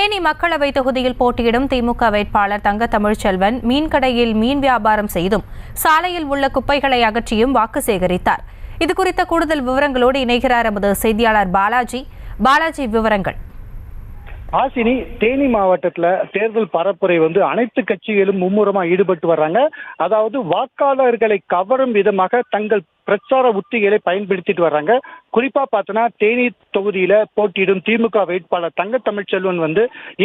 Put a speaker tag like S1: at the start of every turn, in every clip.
S1: தேனி மக்களவை தொகுதியில் போட்டியிடும் திமுக வேட்பாளர் தங்க தமிழ்ச்செல்வன் மீன்கடையில் மீன் வியாபாரம் செய்தும் சாலையில் உள்ள குப்பைகளை அகற்றியும் வாக்கு சேகரித்தார். இதுகுறித்த கூடுதல் விவரங்களோடு இணைகிறார் எமது செய்தியாளர் பாலாஜி. விவரங்கள்.
S2: ஆசினி, தேனி மாவட்டத்துல தேர்தல் பரப்புரை அனைத்து கட்சிகளும் மும்முரமா ஈடுபட்டு வர்றாங்க. அதாவது வாக்காளர்களை கவரும் விதமாக தங்கள் பிரச்சார உத்திகளை பயன்படுத்திட்டு வர்றாங்க. குறிப்பா பார்த்தோன்னா தேனி தொகுதியில போட்டியிடும் திமுக வேட்பாளர் தங்க தமிழ்ச்செல்வன்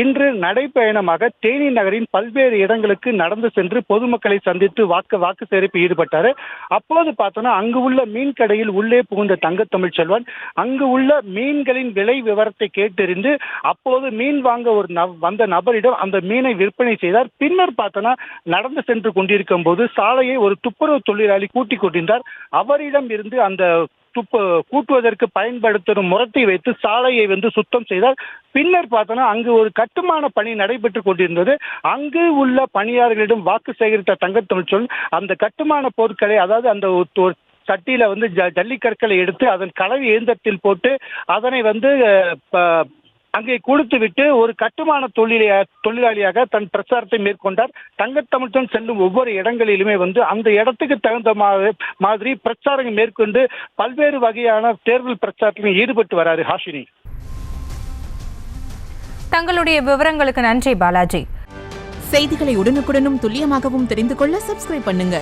S2: இன்று நடைபயணமாக தேனி நகரின் பல்வேறு இடங்களுக்கு நடந்து சென்று பொதுமக்களை சந்தித்து வாக்கு சேகரிப்பு ஈடுபட்டாரு. அப்போது பார்த்தோன்னா அங்கு உள்ள மீன் கடையில் உள்ளே புகுந்த தங்க தமிழ்ச்செல்வன் அங்கு உள்ள மீன்களின் விலை விவரத்தை கேட்டறிந்து அப்போது மீன் வாங்க வந்த நபரிடம் அந்த மீனை விற்பனை செய்தார். பின்னர் பார்த்தோன்னா நடந்து சென்று கொண்டிருக்கும் போது சாலையை ஒரு துப்புரவு தொழிலாளி கூட்டிக் கொண்டிருந்தார். அவரிடம் இருந்து அந்த கூட்டுவதற்கு பயன்படுத்தும் முரத்தை வைத்து சாலையை சுத்தம் செய்தார். பின்னர் பார்த்தோன்னா அங்கு ஒரு கட்டுமான பணி நடைபெற்றுக் கொண்டிருந்தது. அங்கு உள்ள பணியாளர்களிடம் வாக்கு சேகரித்த தங்க தமிழ்ச்செல்வன் அந்த கட்டுமான பொருட்களை, அதாவது அந்த சட்டியில ஜல்லிக்கற்களை எடுத்து அதன் கலவை இயந்திரத்தில் போட்டு அதனை அங்கே கொடுத்துவிட்டு ஒரு கட்டுமான தொழிலாளியாக தன் பிரச்சாரத்தை மேற்கொண்டார். தங்க தமிழ்ச்செல்வன் செல்லும் ஒவ்வொரு இடங்களிலுமே அந்த இடத்துக்கு தகுந்த மாதிரி பிரச்சாரம் மேற்கொண்டு பல்வேறு வகையான தேர்தல் பிரச்சாரத்தில் ஈடுபட்டு வராரு. ஹாஷினி,
S1: தங்களுடைய விவரங்களுக்கு நன்றி பாலாஜி.
S3: செய்திகளை உடனுக்குடனும் துல்லியமாகவும் தெரிந்து கொள்ள சப்ஸ்கிரைப் பண்ணுங்க.